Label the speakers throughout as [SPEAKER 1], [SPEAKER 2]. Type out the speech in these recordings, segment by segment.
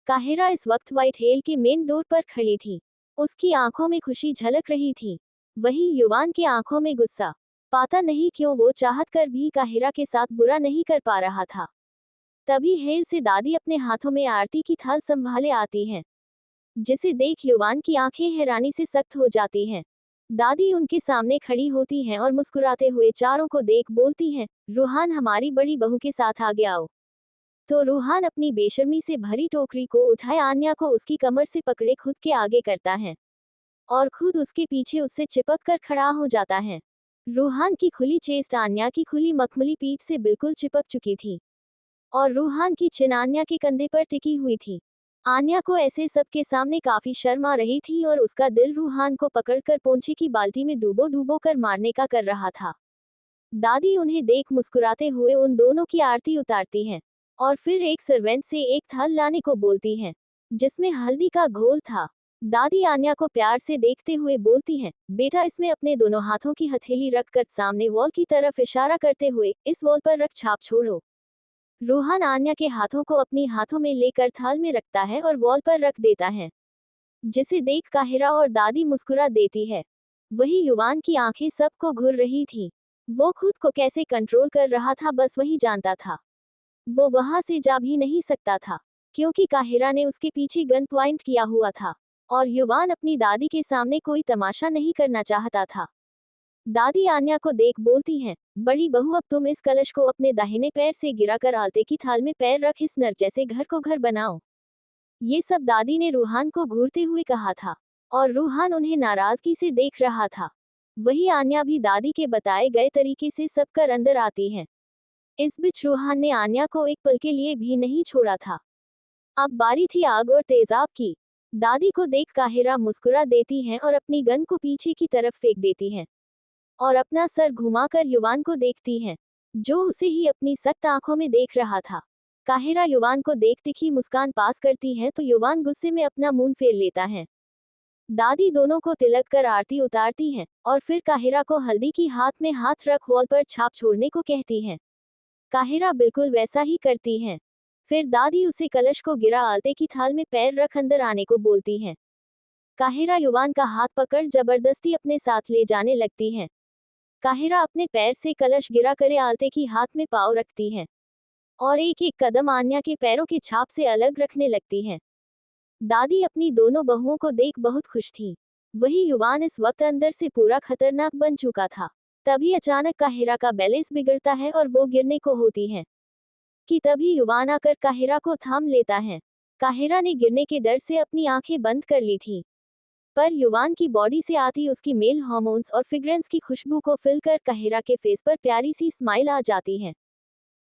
[SPEAKER 1] Cairo इस वक्त white hello के मेन डोर पर खड़ी थी। उसकी आंखों में खुशी झलक रही थी, वहीं युवान की आंखों में गुस्सा। पता नहीं क्यों वो चाहत कर भी काहिरा के साथ बुरा नहीं कर पा रहा था। तभी हेल से दादी अपने हाथों में आरती की थाल संभाले आती हैं, जिसे देख युवान की आंखें हैरानी से सख्त हो जाती हैं। दादी उनके सामने खड़ी होती हैं और मुस्कुराते हुए चारों को देख बोलती हैं, रूहान हमारी बड़ी बहू के साथ आगे आओ। तो रूहान अपनी बेशर्मी से भरी टोकरी को उठाए आन्या को उसकी कमर से पकड़े खुद के आगे करता है और खुद उसके पीछे उससे चिपक कर खड़ा हो जाता है। रूहान की खुली चेस्ट आन्या की खुली मखमली पीठ से बिल्कुल चिपक चुकी थी और रूहान की चिन आन्या के कंधे पर टिकी हुई थी। आन्या को ऐसे सबके सामने काफी शर्म आ रही थी और उसका दिल रूहान को पकड़कर पोंछे की बाल्टी में डूबो डूबो कर मारने का कर रहा था। दादी उन्हें देख मुस्कुराते हुए उन दोनों की आरती उतारती हैं और फिर एक सर्वेंट से एक थाल लाने को बोलती हैं, जिसमें हल्दी का घोल था। दादी आन्या को प्यार से देखते हुए बोलती हैं, बेटा इसमें अपने दोनों हाथों की हथेली रखकर सामने वॉल की तरफ इशारा करते हुए इस वॉल पर रख छाप छोड़ो। रूहान आन्या के हाथों को अपनी हाथों में लेकर थाल में रखता है और वॉल पर रख देता है, जिसे देख काहिरा और दादी मुस्कुरा देती है। वही युवान की आंखें सबको घूर रही थी। वो खुद को कैसे कंट्रोल कर रहा था बस वही जानता था। वो वहां से जा भी नहीं सकता था, क्योंकि काहिरा ने उसके पीछे गन पॉइंट किया हुआ था और युवान अपनी दादी के सामने कोई तमाशा नहीं करना चाहता था। दादी आन्या को देख बोलती हैं, बड़ी बहू अब तुम इस कलश को अपने दाहिने पैर से गिराकर आलते की थाल में पैर रख इस नर जैसे घर को घर बनाओ। ये सब दादी ने रूहान को घूरते हुए कहा था और रूहान उन्हें नाराजगी से देख रहा था। वही आन्या भी दादी के बताए गए तरीके से सब कर अंदर आती है। इस बीच रूहान ने आन्या को एक पल के लिए भी नहीं छोड़ा था। अब बारी थी आग और तेजाब की। दादी को देख काहिरा मुस्कुरा देती हैं और अपनी गन को पीछे की तरफ फेंक देती हैं और अपना सर घुमाकर युवान को देखती हैं, जो उसे ही अपनी सख्त आंखों में देख रहा था। काहिरा युवान को देख तिखी मुस्कान पास करती है तो युवान गुस्से में अपना मुंह फेर लेता है। दादी दोनों को तिलक कर आरती उतारती हैं और फिर काहिरा को हल्दी की हाथ में हाथ रख वॉल पर छाप छोड़ने को कहती हैं। काहिरा बिल्कुल वैसा ही करती हैं। फिर दादी उसे कलश को गिरा आलते की थाल में पैर रख अंदर आने को बोलती हैं। काहिरा युवान का हाथ पकड़ जबरदस्ती अपने साथ ले जाने लगती हैं। काहिरा अपने पैर से कलश गिरा करे आलते की हाथ में पाँव रखती हैं और एक एक कदम आन्या के पैरों के छाप से अलग रखने लगती हैं। दादी अपनी दोनों बहुओं को देख बहुत खुश थी। वही युवान इस वक्त अंदर से पूरा खतरनाक बन चुका था। तभी अचानक काहिरा का बैलेंस बिगड़ता है और वो गिरने को होती है कि तभी युवान आकर काहिरा को थाम लेता है। काहिरा ने गिरने के डर से अपनी आंखें बंद कर ली थी, पर युवान की बॉडी से आती उसकी मेल हार्मोन्स और फ्रेग्रेंस की खुशबू को फिल कर काहिरा के फेस पर प्यारी सी स्माइल आ जाती है।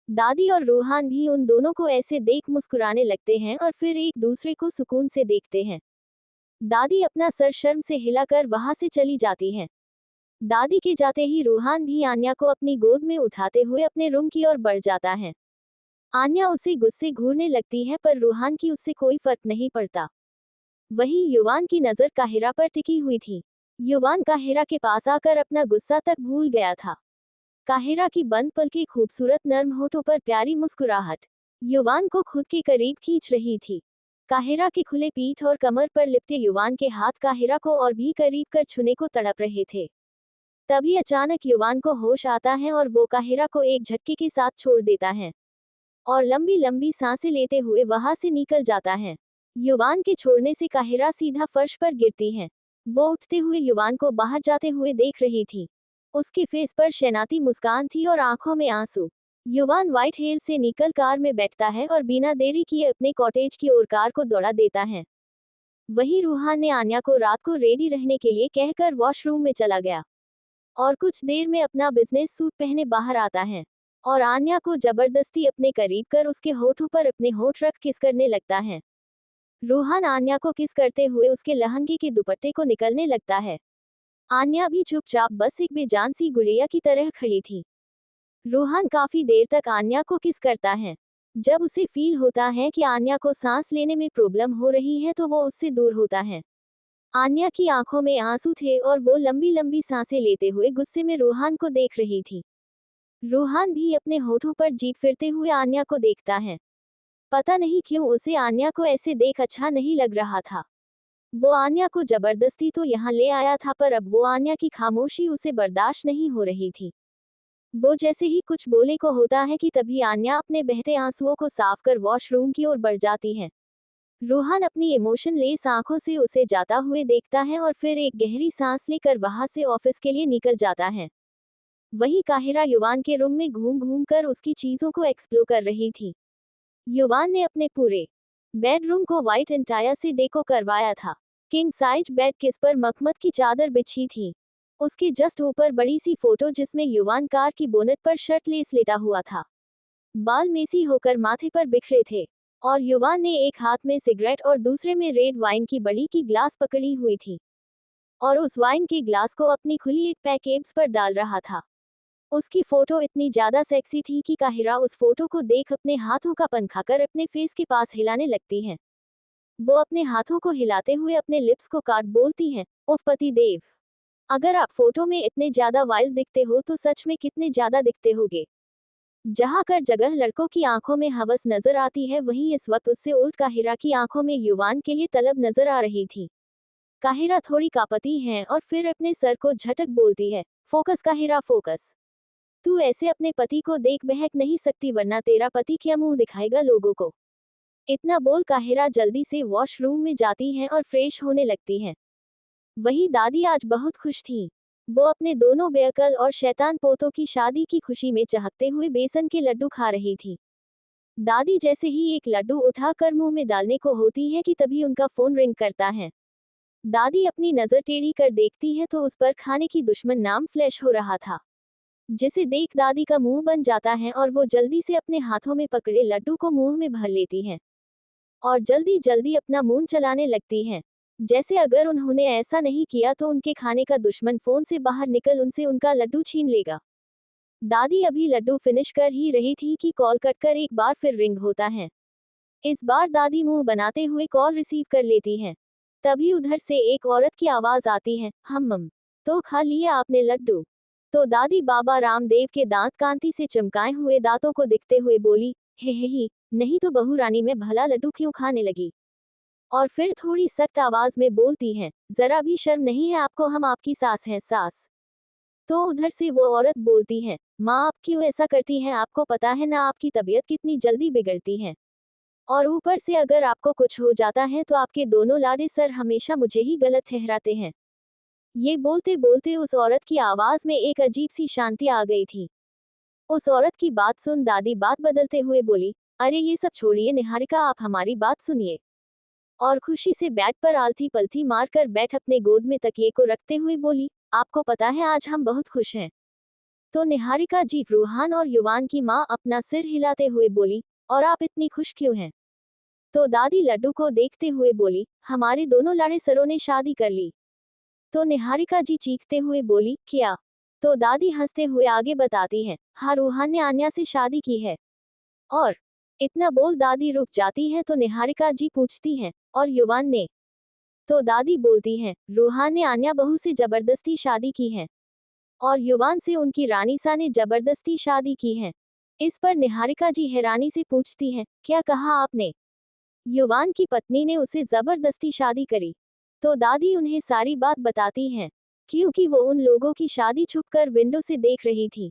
[SPEAKER 1] दादी और रूहान भी उन दोनों को ऐसे देख मुस्कुराने लगते हैं और फिर एक दूसरे को सुकून से देखते हैं। दादी अपना सर शर्म से हिलाकर वहां से चली जाती है। दादी के जाते ही रूहान भी आन्या को अपनी गोद में उठाते हुए अपने रूम की ओर बढ़ जाता है। आन्या उसे गुस्से घूरने लगती है पर रूहान की उससे कोई फर्क नहीं पड़ता। वहीं युवान की नजर काहिरा पर टिकी हुई थी। युवान काहिरा के पास आकर अपना गुस्सा तक भूल गया था। काहिरा की बंद पलकें खूबसूरत नर्म होठों पर प्यारी मुस्कुराहट युवान को खुद के करीब खींच रही थी। काहिरा के खुले पीठ और कमर पर लिपटे युवान के हाथ काहिरा को और भी करीब कर छूने को तड़प रहे थे। तभी अचानक युवान को होश आता है और वो काहिरा को एक झटके के साथ छोड़ देता है और लंबी लंबी सांसें लेते हुए वहां से निकल जाता है। युवान के छोड़ने से काहिरा सीधा फर्श पर गिरती है। वो उठते हुए युवान को बाहर जाते हुए देख रही थी। उसके फेस पर शैनाती मुस्कान थी और आंखों में आंसू। युवान व्हाइट हेल से निकल कार में बैठता है और बिना देरी किए अपने कॉटेज की ओर कार को दौड़ा देता है। वहीं रूहान ने आन्या को रात को रेडी रहने के लिए कहकर वॉशरूम में चला गया और कुछ देर में अपना बिजनेस सूट पहने बाहर आता है और आन्या को जबरदस्ती अपने करीब कर उसके होठों पर अपने होठ रख किस करने लगता है। रूहान आन्या को किस करते हुए उसके लहंगे के दुपट्टे को निकलने लगता है। आन्या भी चुपचाप बस एक बेजान सी गुड़िया की तरह खड़ी थी। रूहान काफी देर तक आन्या को किस करता है। जब उसे फील होता है कि आन्या को सांस लेने में प्रॉब्लम हो रही है तो वो उससे दूर होता है। आन्या की आंखों में आंसू थे और वो लंबी लंबी सांसें लेते हुए गुस्से में रूहान को देख रही थी। रूहान भी अपने होठों पर जीभ फिरते हुए आन्या को देखता है। पता नहीं क्यों उसे आन्या को ऐसे देख अच्छा नहीं लग रहा था। वो आन्या को जबरदस्ती तो यहाँ ले आया था, पर अब वो आन्या की खामोशी उसे बर्दाश्त नहीं हो रही थी। वो जैसे ही कुछ बोले को होता है कि तभी आन्या अपने बहते आंसुओं को साफ कर वॉशरूम की ओर बढ़ जाती है। रोहन अपनी इमोशन लेस आंखों से उसे जाता हुए देखता है और फिर एक गहरी सांस लेकर वहां से ऑफिस के लिए निकल जाता है। वहीं काहिरा युवान के रूम में घूम घूम कर उसकी चीजों को एक्सप्लोर कर रही थी। युवान ने अपने पूरे बेडरूम को व्हाइट एंटायर से डेको करवाया था। किंग साइज बेड किस पर मखमत की चादर बिछी थी। उसके जस्ट ऊपर बड़ी सी फोटो जिसमें युवान कार की बोनट पर शर्टलेस लेटा हुआ था। बाल मेसी होकर माथे पर बिखरे थे और युवान ने एक हाथ में सिगरेट और दूसरे में रेड वाइन की बड़ी की ग्लास पकड़ी हुई थी और उस वाइन के ग्लास को अपनी खुली एक पैकेब्स पर डाल रहा था। उसकी फोटो इतनी ज्यादा सेक्सी थी कि काहिरा उस फोटो को देख अपने हाथों का पंखा कर अपने फेस के पास हिलाने लगती है। वो अपने हाथों को हिलाते हुए अपने लिप्स को काट बोलती है, उफ पति देव, अगर आप फोटो में इतने ज्यादा वाइल्ड दिखते हो तो सच में कितने ज्यादा दिखते होगे। जहां कर जगह लड़कों की आंखों में हवस नजर आती है, वहीं इस वक्त उससे उल्ट काहिरा की आंखों में युवान के लिए तलब नजर आ रही थी। काहिरा थोड़ी कांपती है और फिर अपने सर को झटक बोलती है, फोकस काहिरा फोकस। तू ऐसे अपने पति को देख बहक नहीं सकती, वरना तेरा पति क्या मुंह दिखाएगा लोगों को। इतना बोल काहिरा जल्दी से वॉशरूम में जाती है और फ्रेश होने लगती है। वही दादी आज बहुत खुश थी। वो अपने दोनों बेअकल और शैतान पोतों की शादी की खुशी में चहकते हुए बेसन के लड्डू खा रही थी। दादी जैसे ही एक लड्डू उठाकर मुंह में डालने को होती है कि तभी उनका फोन रिंग करता है। दादी अपनी नजर टेढ़ी कर देखती है तो उस पर खाने की दुश्मन नाम फ्लैश हो रहा था, जिसे देख दादी का मुंह बन जाता है और वो जल्दी से अपने हाथों में पकड़े लड्डू को मुंह में भर लेती है और जल्दी जल्दी अपना मुंह चलाने लगती है, जैसे अगर उन्होंने ऐसा नहीं किया तो उनके खाने का दुश्मन फोन से बाहर निकल उनसे उनका लड्डू छीन लेगा। दादी अभी लड्डू फिनिश कर ही रही थी कि कॉल कटकर एक बार फिर रिंग होता है। इस बार दादी मुंह बनाते हुए कॉल रिसीव कर लेती है। तभी उधर से एक औरत की आवाज आती है, हम तो खा लिया आपने लड्डू। तो दादी बाबा रामदेव के दांत कांति से चमकाए हुए दांतों को दिखते हुए बोली, हे ही, नहीं तो बहू रानी में भला लड्डू क्यों खाने लगी। और फिर थोड़ी सख्त आवाज में बोलती है, जरा भी शर्म नहीं है आपको, हम आपकी सास हैं सास। तो उधर से वो औरत बोलती है, माँ आप क्यों ऐसा करती हैं, आपको पता है ना आपकी तबीयत कितनी जल्दी बिगड़ती है, और ऊपर से अगर आपको कुछ हो जाता है तो आपके दोनों लाडे सर हमेशा मुझे ही गलत ठहराते हैं। ये बोलते बोलते उस औरत की आवाज में एक अजीब सी शांति आ गई थी। उस औरत की बात सुन दादी बात बदलते हुए बोली, अरे ये सब छोड़िए निहारिका, आप हमारी बात सुनिए। और खुशी से बेड पर आलती पलती मारकर बैठ अपने गोद में तकिए को रखते हुए बोली, आपको पता है आज हम बहुत खुश हैं। तो निहारिका जी, रूहान और युवान की माँ अपना सिर हिलाते हुए बोली, और आप इतनी खुश क्यों हैं। तो दादी लड्डू को देखते हुए बोली, हमारे दोनों लाड़े सरों ने शादी कर ली। तो निहारिका जी चीखते हुए बोली, क्या। तो दादी हंसते हुए आगे बताती है, हाँ रूहान ने आन्या से शादी की है। और इतना बोल दादी रुक जाती है तो निहारिका जी पूछती हैं, और युवान ने। तो दादी बोलती हैं, रूहान ने आन्या बहू से जबरदस्ती शादी की है और युवान से उनकी रानीसा ने जबरदस्ती शादी की है। इस पर निहारिका जी हैरानी से पूछती हैं, क्या कहा आपने। युवान की पत्नी ने उसे जबरदस्ती शादी करी। तो दादी उन्हें सारी बात बताती हैं, क्योंकि वो उन लोगों की शादी छुपकर विंडो से देख रही थी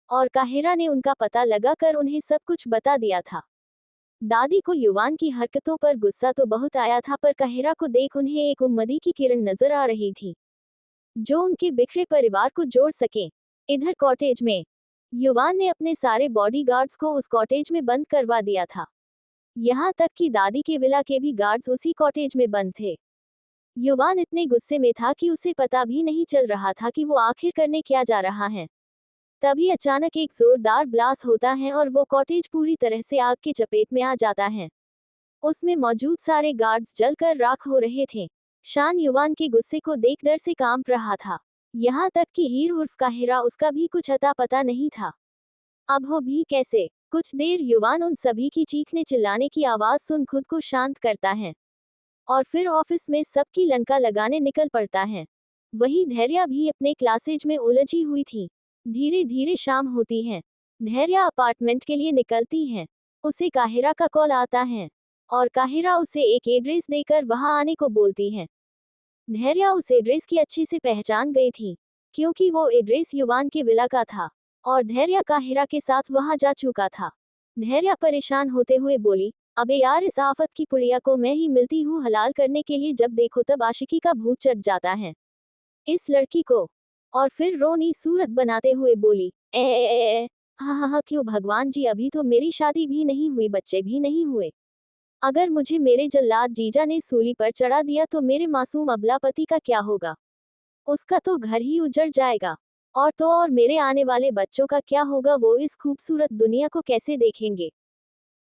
[SPEAKER 1] और काहिरा ने उनका पता लगाकर उन्हें सब कुछ बता दिया था। दादी को युवान की हरकतों पर गुस्सा तो बहुत आया था, पर काहिरा को देख उन्हें एक उम्मीद की किरण नजर आ रही थी जो उनके बिखरे परिवार को जोड़ सके। इधर कॉटेज में युवान ने अपने सारे बॉडीगार्ड्स को उस कॉटेज में बंद करवा दिया था। यहाँ तक कि दादी के विला के भी गार्ड्स उसी कॉटेज में बंद थे। युवान इतने गुस्से में था कि उसे पता भी नहीं चल रहा था कि वो आखिर करने क्या जा रहा है। तभी अचानक एक जोरदार ब्लास्ट होता है और वो कॉटेज पूरी तरह से आग के चपेट में आ जाता है। उसमें मौजूद सारे गार्ड्स जलकर राख हो रहे थे। शान युवान के गुस्से को देख डर से कांप रहा था। यहाँ तक कि हीर उर्फ काहिरा, उसका भी कुछ अता पता नहीं था। अब हो भी कैसे। कुछ देर युवान उन सभी की चीखने चिल्लाने की आवाज सुन खुद को शांत करता है और फिर ऑफिस में सबकी लंका लगाने निकल पड़ता है। वही धैर्या भी अपने क्लासेज में उलझी हुई थी। धीरे धीरे शाम होती है। धैर्या अपार्टमेंट के लिए निकलती है। उसे काहिरा का कॉल आता है और काहिरा उसे एक एड्रेस देकर वहां आने को बोलती है। धैर्य उस एड्रेस की अच्छे से पहचान गई थी क्योंकि वो एड्रेस युवान के विला का था और धैर्य काहिरा के साथ वहां जा चुका था। धैर्य परेशान होते हुए बोली, अबे यार इस आफत की पुड़िया को मैं ही मिलती हूँ हलाल करने के लिए, जब देखो तब आशिकी का भूत चढ़ जाता है इस लड़की को। और फिर रोनी सूरत बनाते हुए बोली, हाँ क्यों भगवान जी, अभी तो मेरी शादी भी नहीं हुई, बच्चे भी नहीं हुए। अगर मुझे मेरे जल्लाद जीजा ने सूली पर चढ़ा दिया तो मेरे मासूम अबला पति का क्या होगा? उसका तो घर ही उजड़ जाएगा। और मेरे आने वाले बच्चों का क्या होगा? वो इस खूबसूरत दुनिया को कैसे देखेंगे?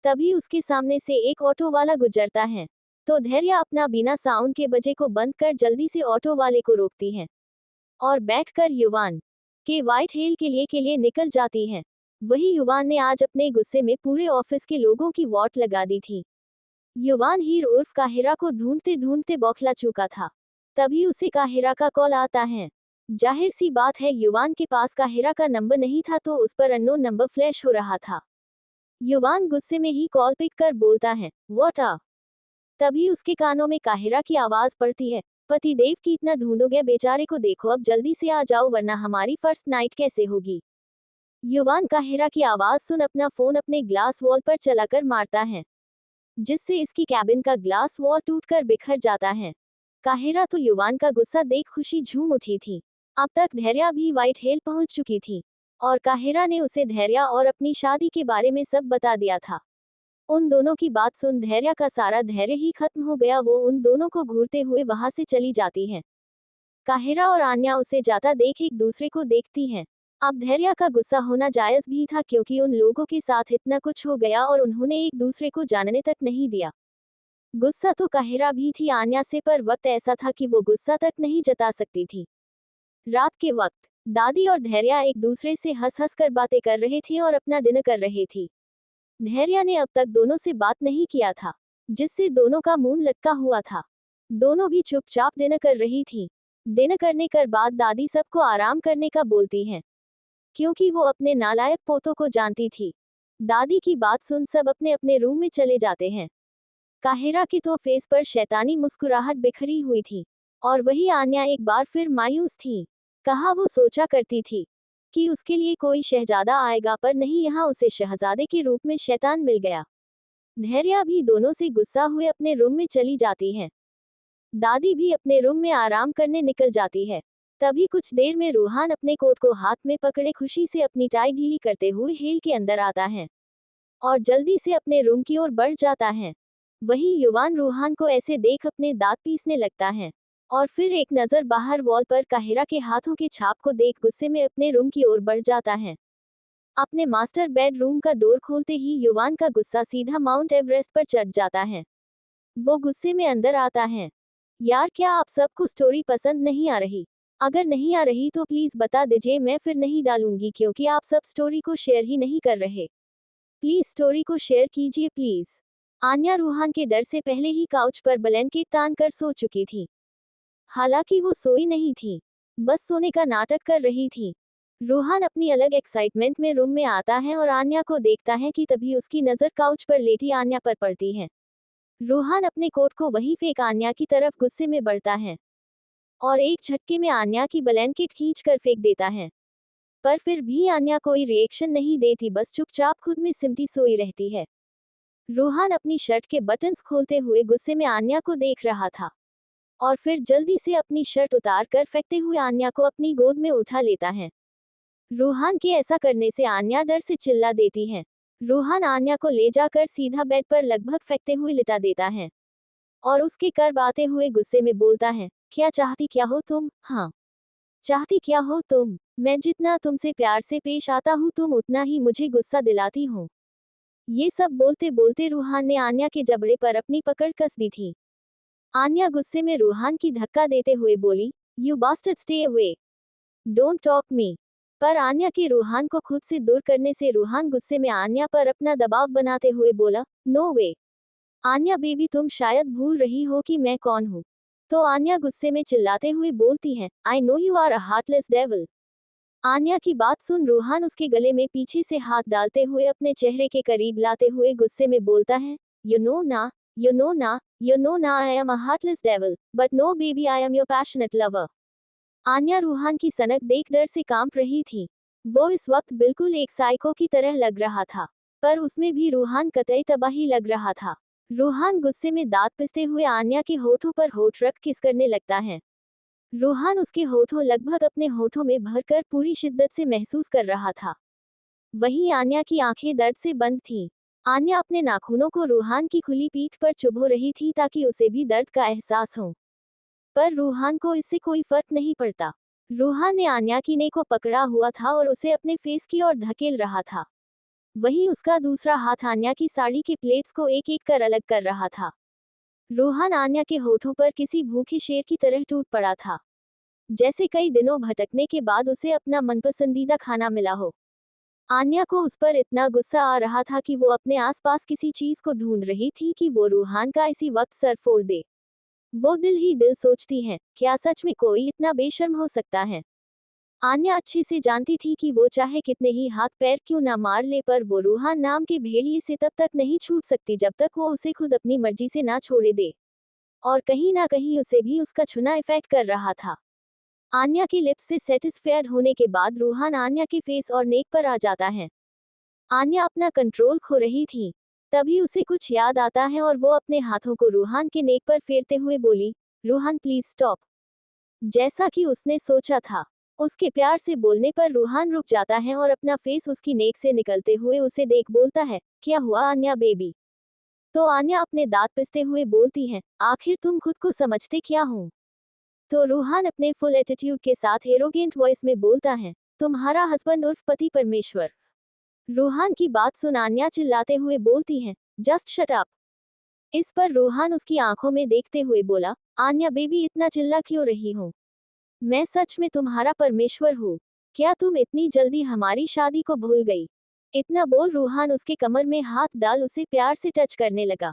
[SPEAKER 1] तभी उसके सामने से एक ऑटो वाला गुजरता है तो धैर्य अपना बिना साउंड के बजे को बंद कर जल्दी से ऑटो वाले को रोकती है और बैठकर युवान के व्हाइट हेल के लिए निकल जाती है। वही युवान ने आज अपने गुस्से में पूरे ऑफिस के लोगों की वॉट लगा दी थी। युवान हीर उर्फ काहिरा को ढूंढते ढूंढते बौखला चुका था। तभी उसे काहिरा का कॉल आता है। जाहिर सी बात है युवान के पास काहिरा का नंबर नहीं था तो उस पर अननोन नंबर फ्लैश हो रहा था। युवान गुस्से में ही कॉल पिक कर बोलता है, व्हाट आ? तभी उसके कानों में काहिरा की आवाज पड़ती है, पतिदेव की इतना ढूंढोगे, बेचारे को देखो, अब जल्दी से आ जाओ वरना हमारी फर्स्ट नाइट कैसे होगी। युवान काहिरा की आवाज सुन अपना फोन अपने ग्लास वॉल पर चलाकर मारता है जिससे इसकी कैबिन का ग्लास वॉल टूटकर बिखर जाता है। काहिरा तो युवान का गुस्सा देख खुशी झूम उठी थी। अब तक धैर्य भी व्हाइट हेल पहुंच चुकी थी और काहिरा ने उसे धैर्य और अपनी शादी के बारे में सब बता दिया था। उन दोनों की बात सुन धैर्य का सारा धैर्य ही खत्म हो गया। वो उन दोनों को घूरते हुए वहां से चली जाती है। काहिरा और आन्या उसे जाता देख एक दूसरे को देखती हैं। अब धैर्य का गुस्सा होना जायज भी था क्योंकि उन लोगों के साथ इतना कुछ हो गया और उन्होंने एक दूसरे को जानने तक नहीं दिया। गुस्सा तो काहिरा भी थी आन्या से, पर वक्त ऐसा था कि वो गुस्सा तक नहीं जता सकती थी। रात के वक्त दादी और धैर्य एक दूसरे से हंस हंस कर बातें कर रहे थे और अपना डिनर कर रहे थी। धैर्य ने अब तक दोनों से बात नहीं किया था जिससे दोनों का मुंह लटका हुआ था। दोनों भी चुपचाप डिनर कर रही थी। डिनर करने के बाद दादी सबको आराम करने का बोलती हैं क्योंकि वो अपने नालायक पोतों को जानती थी। दादी की बात सुन सब अपने अपने रूम में चले जाते हैं। काहिरा के तो फेस पर शैतानी मुस्कुराहट बिखरी हुई थी और वही आन्या एक बार फिर मायूस थी। कहा वो सोचा करती थी कि उसके लिए कोई शहजादा आएगा, पर नहीं, यहाँ उसे शहजादे के रूप में शैतान मिल गया। धैर्य भी दोनों से गुस्सा हुए अपने रूम में चली जाती है। दादी भी अपने रूम में आराम करने निकल जाती है। तभी कुछ देर में रूहान अपने कोट को हाथ में पकड़े खुशी से अपनी टाई ढीली करते हुए हेल के अंदर आता है और जल्दी से अपने रूम की ओर बढ़ जाता है। वही युवान रूहान को ऐसे देख अपने दांत पीसने लगता है और फिर एक नजर बाहर वॉल पर काहिरा के हाथों के छाप को देख गुस्से में अपने रूम की ओर बढ़ जाता है। अपने मास्टर बेडरूम का डोर खोलते ही युवान का गुस्सा सीधा माउंट एवरेस्ट पर चढ़ जाता है। वो गुस्से में अंदर आता है। यार क्या आप सबको स्टोरी पसंद नहीं आ रही? अगर नहीं आ रही तो प्लीज बता दीजिए, मैं फिर नहीं डालूंगी क्योंकि आप सब स्टोरी को शेयर ही नहीं कर रहे। प्लीज स्टोरी को शेयर कीजिए प्लीज। आन्या रूहान के डर से पहले ही काउच पर ब्लैंकेट तान कर सो चुकी थी। हालांकि वो सोई नहीं थी, बस सोने का नाटक कर रही थी। रूहान अपनी अलग एक्साइटमेंट में रूम में आता है और आन्या को देखता है कि तभी उसकी नजर काउच पर लेटी आन्या पर पड़ती है। रूहान अपने कोट को वहीं फेंक आन्या की तरफ गुस्से में बढ़ता है और एक झटके में आन्या की ब्लैंकेट खींच कर फेंक देता है। पर फिर भी आन्या कोई रिएक्शन नहीं देती, बस चुपचाप खुद में सिमटी सोई रहती है। रूहान अपनी शर्ट के बटन्स खोलते हुए गुस्से में आन्या को देख रहा था और फिर जल्दी से अपनी शर्ट उतार कर फेंकते हुए आन्या को अपनी गोद में उठा लेता है। रूहान के ऐसा करने से आन्या डर से चिल्ला देती है। रूहान आन्या को ले जाकर सीधा बेड पर लगभग फेंकते हुए लिटा देता है और उसके कर्ब आते हुए गुस्से में बोलता है, क्या चाहती क्या हो तुम? हाँ, चाहती क्या हो तुम? मैं जितना तुमसे प्यार से पेश आता हूँ तुम उतना ही मुझे गुस्सा दिलाती हो। ये सब बोलते बोलते रूहान ने आन्या के जबड़े पर अपनी पकड़ कस दी थी। आन्या गुस्से में रूहान की धक्का देते हुए बोली, you bastard stay away, don't talk me. पर आन्या के रूहान को खुद से दूर करने से रूहान गुस्से में आन्या पर अपना दबाव बनाते हुए बोला, नो वे। आन्या बेबी, तुम शायद भूल रही हो कि मैं कौन हूँ। तो आन्या गुस्से में चिल्लाते हुए बोलती है, I know you are a heartless devil. Anya की बात सुन रूहान उसके गले में पीछे से हाथ डालते हुए अपने चेहरे के करीब लाते हुए गुस्से में बोलता है, यू नो ना, यू नो ना, यू नो ना I am a heartless devil, but no baby I am your passionate lover. Anya Ruhan की सनक देख डर से कांप रही थी। वो इस वक्त बिल्कुल एक साइको की तरह लग रहा था, पर उसमें भी रूहान कतई तबाही लग रहा था। रूहान गुस्से में दांत पिसते हुए आन्या के होठों पर होठ रख किस करने लगता है। रूहान उसके होठों लगभग अपने होठों में भरकर पूरी शिद्दत से महसूस कर रहा था। वहीं आन्या की आंखें दर्द से बंद थीं। आन्या अपने नाखूनों को रूहान की खुली पीठ पर चुभो रही थी ताकि उसे भी दर्द का एहसास हो, पर रूहान को इससे कोई फर्क नहीं पड़ता। रूहान ने आन्या की नेक को पकड़ा हुआ था और उसे अपने फेस की ओर धकेल रहा था। वहीं उसका दूसरा हाथ आन्या की साड़ी के प्लेट्स को एक एक कर अलग कर रहा था। रूहान आन्या के होठों पर किसी भूखे शेर की तरह टूट पड़ा था, जैसे कई दिनों भटकने के बाद उसे अपना मनपसंदीदा खाना मिला हो। आन्या को उस पर इतना गुस्सा आ रहा था कि वो अपने आसपास किसी चीज को ढूंढ रही थी कि वो रूहान का इसी वक्त सर फोड़ दे। वो दिल ही दिल सोचती है, क्या सच में कोई इतना बेशर्म हो सकता है। आन्या अच्छे से जानती थी कि वो चाहे कितने ही हाथ पैर क्यों ना मार ले, पर वो रूहान नाम के भेड़िए से तब तक नहीं छूट सकती जब तक वो उसे खुद अपनी मर्जी से ना छोड़े दे। और कहीं ना कहीं उसे भी उसका छुना इफेक्ट कर रहा था। आन्या की लिप्स से सेटिस्फाइड होने के बाद रूहान आन्या के फेस और नेक पर आ जाता है। आन्या अपना कंट्रोल खो रही थी। तभी उसे कुछ याद आता है और वो अपने हाथों को रूहान के नेक पर फेरते हुए बोली, रूहान प्लीज स्टॉप। जैसा कि उसने सोचा था, उसके प्यार से बोलने पर रूहान रुक जाता है और अपना फेस उसकी नेक से निकलते हुए उसे देख बोलता है, क्या हुआ आन्या बेबी। तो आन्या अपने दांत पिसते हुए बोलती है, आखिर तुम खुद को समझते क्या हो। तो रूहान अपने फुल एटीट्यूड के साथ एरोगेंट वॉइस में बोलता है, तुम्हारा हस्बैंड उर्फ पति परमेश्वर। रूहान की बात सुन आन्या चिल्लाते हुए बोलती है, जस्ट शट अप। इस पर रूहान उसकी आंखों में देखते हुए बोला, आन्या बेबी इतना चिल्ला क्यों रही हो। मैं सच में तुम्हारा परमेश्वर हूँ। क्या तुम इतनी जल्दी हमारी शादी को भूल गई। इतना बोल रूहान उसके कमर में हाथ डाल उसे प्यार से टच करने लगा।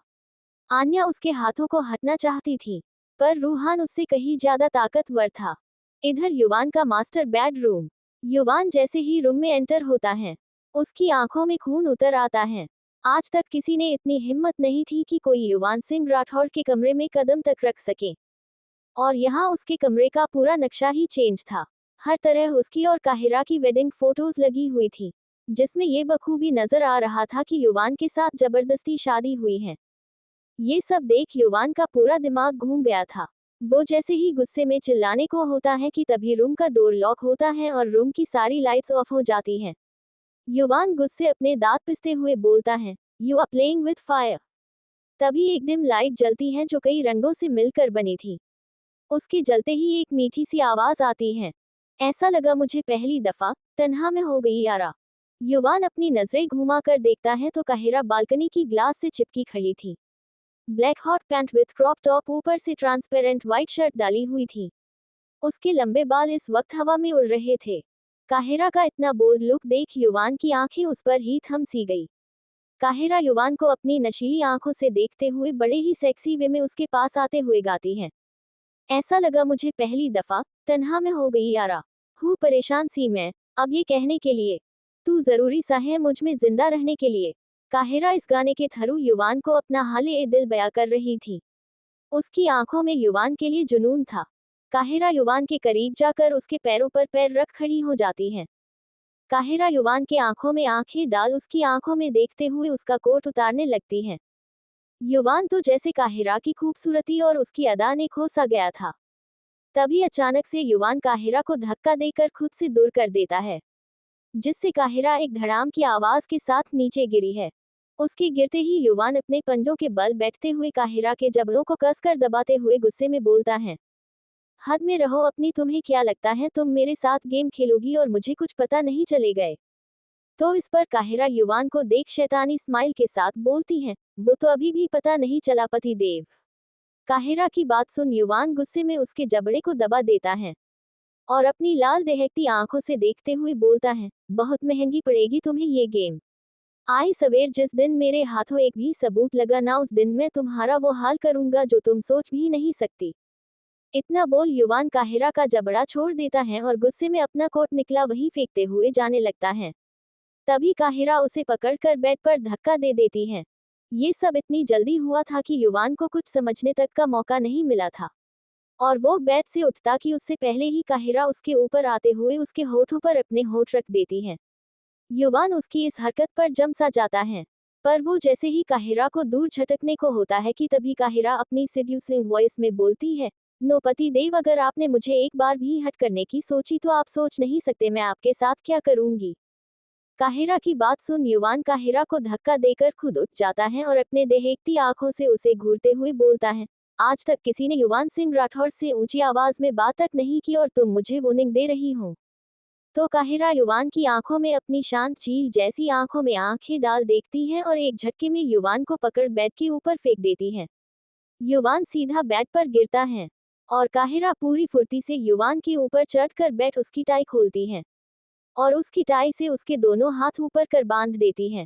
[SPEAKER 1] आन्या उसके हाथों को हटना चाहती थी, पर रूहान उससे कहीं ज्यादा ताकतवर था। इधर युवान का मास्टर बेडरूम। युवान जैसे ही रूम में एंटर होता है, उसकी आंखों में खून उतर आता है। आज तक किसी ने इतनी हिम्मत नहीं थी कि कोई युवान सिंह राठौड़ के कमरे में कदम तक रख सके। और यहाँ उसके कमरे का पूरा नक्शा ही चेंज था। हर तरह उसकी और काहिरा की वेडिंग फोटोज लगी हुई थी, जिसमें ये बखूबी नजर आ रहा था कि युवान के साथ जबरदस्ती शादी हुई है। ये सब देख युवान का पूरा दिमाग घूम गया था। वो जैसे ही गुस्से में चिल्लाने को होता है कि तभी रूम का डोर लॉक होता है और रूम की सारी लाइट्स ऑफ हो जाती हैं। युवान गुस्से अपने दांत पिसते हुए बोलता है, you are playing with fire. तभी एक डिम लाइट जलती है जो कई रंगों से मिलकर बनी थी। उसके जलते ही एक मीठी सी आवाज आती है, ऐसा लगा मुझे पहली दफा तन्हा में हो गई यारा। युवान अपनी नजरें घुमाकर देखता है तो काहिरा बालकनी की ग्लास से चिपकी खड़ी थी। Black hot pant with crop top, ऊपर से ट्रांसपेरेंट व्हाइट शर्ट डाली हुई थी। उसके लंबे बाल इस वक्त हवा में उड़ रहे थे। काहिरा का इतना बोल्ड लुक देख युवान की आंखें उस पर ही थम सी गई। काहिरा युवान को अपनी नशीली आंखों से देखते हुए बड़े ही सेक्सी वे में उसके पास आते हुए गाती है, ऐसा लगा मुझे पहली दफा तन्हा में हो गई यारा। हूँ परेशान सी मैं, अब ये कहने के लिए तू जरूरी सा है मुझ में जिंदा रहने के लिए। काहिरा इस गाने के थरू युवान को अपना हाले ए दिल बयां कर रही थी। उसकी आंखों में युवान के लिए जुनून था। काहिरा युवान के करीब जाकर उसके पैरों पर पैर रख खड़ी हो जाती है। काहिरा युवान के आंखों में आंखें डाल उसकी आंखों में देखते हुए उसका कोट उतारने लगती है। युवान तो जैसे काहिरा की खूबसूरती और उसकी अदा ने खो सा गया था। तभी अचानक से युवान काहिरा को धक्का देकर खुद से दूर कर देता है, जिससे काहिरा एक धड़ाम की आवाज के साथ नीचे गिरी है। उसके गिरते ही युवान अपने पंजों के बल बैठते हुए काहिरा के जबड़ों को कसकर दबाते हुए गुस्से में बोलता है, हद में रहो अपनी, तुम्हें क्या लगता है तुम मेरे साथ गेम खेलोगी और मुझे कुछ पता नहीं चले गए। तो इस पर काहिरा युवान को देख शैतानी स्माइल के साथ बोलती है, वो तो अभी भी पता नहीं चला पति देव। काहिरा की बात सुन युवान गुस्से में उसके जबड़े को दबा देता है और अपनी लाल दहकती आंखों से देखते हुए बोलता है, बहुत महंगी पड़ेगी तुम्हें ये गेम। आई सवेर जिस दिन मेरे हाथों एक भी सबूत लगा ना, उस दिन मैं तुम्हारा वो हाल करूंगा जो तुम सोच भी नहीं सकती। इतना बोल युवान काहिरा का जबड़ा छोड़ देता है और गुस्से में अपना कोट निकला वही फेंकते हुए जाने लगता है। तभी काहिरा उसे पकड़कर बेड पर धक्का दे देती है। ये सब इतनी जल्दी हुआ था कि युवान को कुछ समझने तक का मौका नहीं मिला था और वो बेड से उठता कि उससे पहले ही काहिरा उसके ऊपर आते हुए उसके होठों पर अपने होठ रख देती है। युवान उसकी इस हरकत पर जम सा जाता है, पर वो जैसे ही काहिरा को दूर झटकने को होता है कि तभी काहिरा अपनी सेड्यूसिंग वॉइस में बोलती है, नो पति देव, अगर आपने मुझे एक बार भी हट करने की सोची तो आप सोच नहीं सकते मैं आपके साथ क्या करूंगी। काहिरा की बात सुन युवान काहिरा को धक्का देकर खुद उठ जाता है और अपने दहकती आंखों से उसे घूरते हुए बोलता है, आज तक किसी ने युवान सिंह राठौर से ऊंची आवाज में बात तक नहीं की और तुम मुझे वार्निंग दे रही हो। तो काहिरा युवान की आंखों में अपनी शांत झील जैसी आंखों में आंखें डाल देखती है और एक झटके में युवान को पकड़ बेड के ऊपर फेंक देती है। युवान सीधा बेड पर गिरता है और काहिरा पूरी फुर्ती से युवान के ऊपर चढ़कर बेड उसकी टाई खोलती है और उसकी टाई से उसके दोनों हाथ ऊपर कर बांध देती है।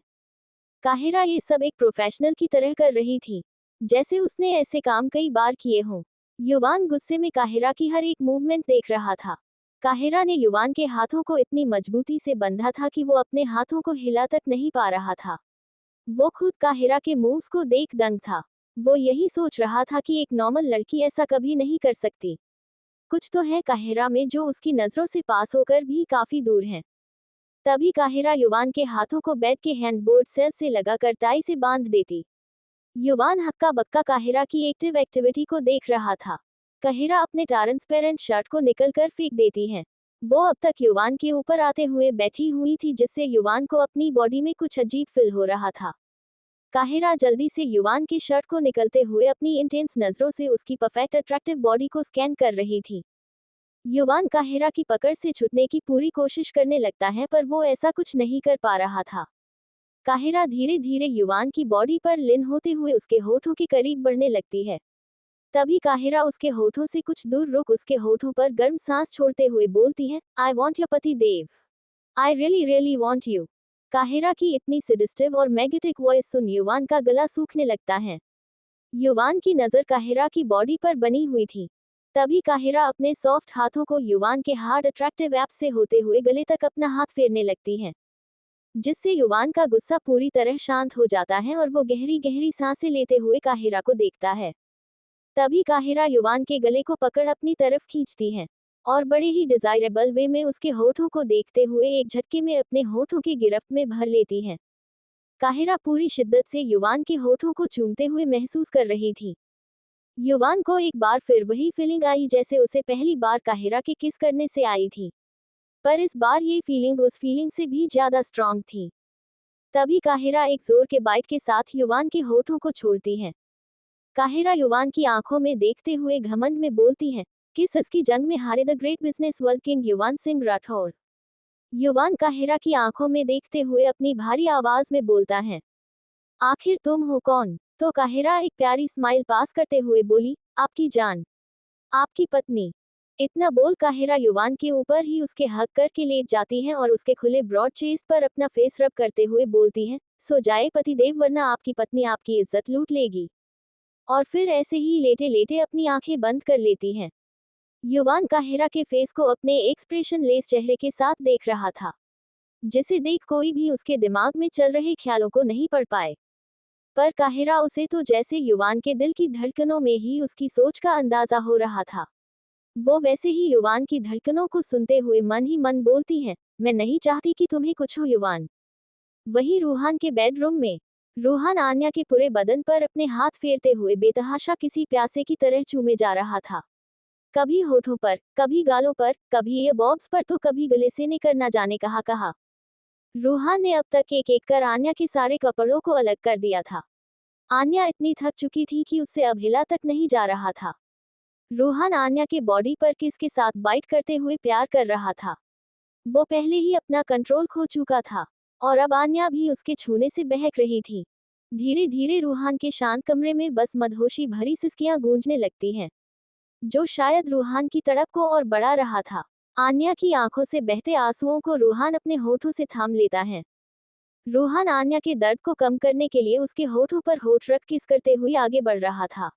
[SPEAKER 1] काहिरा ये सब एक प्रोफेशनल की तरह कर रही थी, जैसे उसने ऐसे काम कई बार किए हों। युवान गुस्से में काहिरा की हर एक मूवमेंट देख रहा था। काहिरा ने युवान के हाथों को इतनी मजबूती से बंधा था कि वो अपने हाथों को हिला तक नहीं पा रहा था। वो खुद काहिरा के मूव्स को देख दंग था। वो यही सोच रहा था कि एक नॉर्मल लड़की ऐसा कभी नहीं कर सकती। कुछ तो है काहिरा में जो उसकी नजरों से पास होकर भी काफी दूर है। तभी काहिरा युवान के हाथों को बेड के हैंडबोर्ड सेल से लगाकर टाई से बांध देती। युवान हक्का बक्का काहिरा की एक्टिव एक्टिविटी को देख रहा था। काहिरा अपने ट्रांसपेरेंट शर्ट को निकल कर फेंक देती है। वो अब तक युवान के ऊपर आते हुए बैठी हुई थी, जिससे युवान को अपनी बॉडी में कुछ अजीब फील हो रहा था। काहिरा जल्दी से युवान की शर्ट को निकलते हुए अपनी इंटेंस नजरों से उसकी परफेक्ट अट्रैक्टिव बॉडी को स्कैन कर रही थी। युवान काहिरा की पकड़ से छूटने की पूरी कोशिश करने लगता है, पर वो ऐसा कुछ नहीं कर पा रहा था। काहिरा धीरे धीरे युवान की बॉडी पर लीन होते हुए उसके होठों के करीब बढ़ने लगती है। तभी काहिरा उसके होठों से कुछ दूर रुक उसके होठों पर गर्म सांस छोड़ते हुए बोलती है, आई वॉन्ट योर पति देव, I really really want you. Kahira की इतनी सिडिस्टिव और मैग्नेटिक वॉइस सुन युवान का गला सूखने लगता है। युवान की नजर काहिरा की बॉडी पर बनी हुई थी। तभी काहिरा अपने सॉफ्ट हाथों को युवान के हार्ड अट्रैक्टिव एप से होते हुए गले तक अपना हाथ फेरने लगती है, जिससे युवान का गुस्सा पूरी तरह शांत हो जाता है और वो गहरी गहरी सांसें लेते हुए काहिरा को देखता है। तभी काहिरा युवान के गले को पकड़ अपनी तरफ खींचती है और बड़े ही डिजायरेबल वे में उसके होठों को देखते हुए एक झटके में अपने होठों की गिरफ्त में भर लेती है। काहिरा पूरी शिद्दत से युवान के होठों को चूमते हुए महसूस कर रही थी। युवान को एक बार फिर वही फीलिंग आई जैसे उसे पहली बार काहिरा के किस करने से आई थी, पर इस बार ये फीलिंग उस फीलिंग से भी ज्यादा स्ट्रांग थी। तभी काहिरा एक जोर के बाइट के साथ युवान के होठों को छोड़ती है। काहिरा युवान की आंखों में देखते हुए घमंड में बोलती है, किस इसकी जंग में हारे the great business world king युवान सिंह राठौर। युवान काहिरा की आंखों में देखते हुए अपनी भारी आवाज में बोलता है, आखिर तुम हो कौन। तो काहिरा एक प्यारी स्माइल पास करते हुए बोली, आपकी जान, आपकी पत्नी। इतना बोल काहिरा युवान के ऊपर ही उसके हक करके लेट जाती है और उसके खुले ब्रॉड चेस्ट पर अपना फेस रब करते हुए बोलती है, सो जाए पतिदेव, वरना आपकी पत्नी आपकी इज्जत लूट लेगी। और फिर ऐसे ही लेटे लेटे अपनी आंखें बंद कर लेती है। युवान काहिरा के फेस को अपने एक्सप्रेशन लेस चेहरे के साथ देख रहा था, जिसे देख कोई भी उसके दिमाग में चल रहे ख्यालों को नहीं पढ़ पाए। पर काहिरा उसे तो जैसे युवान के दिल की धड़कनों में ही उसकी सोच का अंदाजा हो रहा था। वो वैसे ही युवान की धड़कनों को सुनते हुए मन ही मन बोलती है, मैं नहीं चाहती कि तुम्हें कुछ हो युवान। वहीं रूहान के बेडरूम में रूहान आन्या के पूरे बदन पर अपने हाथ फेरते हुए बेतहाशा किसी प्यासे की तरह चूमे जा रहा था। कभी होठों पर, कभी गालों पर, कभी ये बॉब्स पर, तो कभी गले से निकर न जाने कहा कहा। रूहान ने अब तक एक एक कर आन्या के सारे कपड़ों को अलग कर दिया था। आन्या इतनी थक चुकी थी कि उससे अब हिला तक नहीं जा रहा था। रूहान आन्या के बॉडी पर किस के साथ बाइट करते हुए प्यार कर रहा था। वो पहले ही अपना कंट्रोल खो चुका था और अब आन्या भी उसके छूने से बहक रही थी। धीरे धीरे रूहान के शांत कमरे में बस मदहोशी भरी सिसकियां गूंजने लगती हैं, जो शायद रूहान की तड़प को और बढ़ा रहा था। आन्या की आंखों से बहते आंसुओं को रूहान अपने होठों से थाम लेता है। रूहान आन्या के दर्द को कम करने के लिए उसके होठों पर होठ रख किस करते हुए आगे बढ़ रहा था।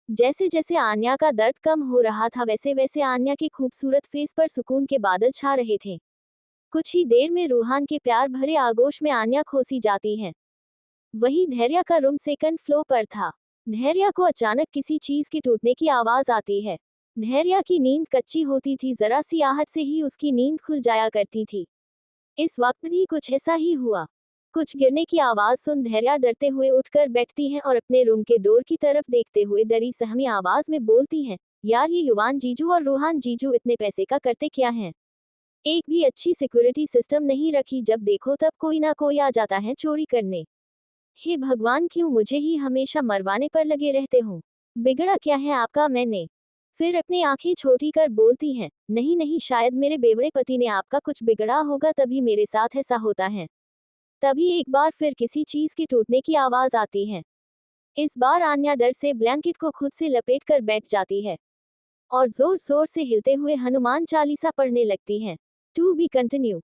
[SPEAKER 1] जैसे जैसे आन्या का दर्द कम हो रहा था वैसे वैसे आन्या के खूबसूरत फेस पर सुकून के बादल छा रहे थे। कुछ ही देर में रूहान के प्यार भरे आगोश में आन्या खोसी जाती है। वहीं धैर्य का रूम सेकंड फ्लोर पर था। धैर्य को अचानक किसी चीज के टूटने की आवाज आती है। धैर्य की नींद कच्ची होती थी, जरा सी आहट से ही उसकी नींद खुल जाया करती थी। इस वक्त भी कुछ ऐसा ही हुआ। कुछ गिरने की आवाज सुन धैर्य डरते हुए उठकर बैठती है और अपने रूम के डोर की तरफ देखते हुए डरी सहमी आवाज में बोलती है, यार ये युवान जीजू और रोहान जीजू इतने पैसे का करते क्या हैं? एक भी अच्छी सिक्योरिटी सिस्टम नहीं रखी, जब देखो तब कोई ना कोई आ जाता है चोरी करने। हे भगवान, क्यों मुझे ही हमेशा मरवाने पर लगे रहते हो? बिगड़ा क्या है आपका? मैंने फिर अपनी आंखें छोटी कर बोलती हैं, नहीं नहीं, शायद मेरे बेवड़े पति ने आपका कुछ बिगड़ा होगा तभी मेरे साथ ऐसा होता है। तभी एक बार फिर किसी चीज के टूटने की आवाज आती है। इस बार आन्या डर से ब्लैंकेट को खुद से लपेट कर बैठ जाती है और जोर जोर से हिलते हुए हनुमान चालीसा पढ़ने लगती है। To be continue.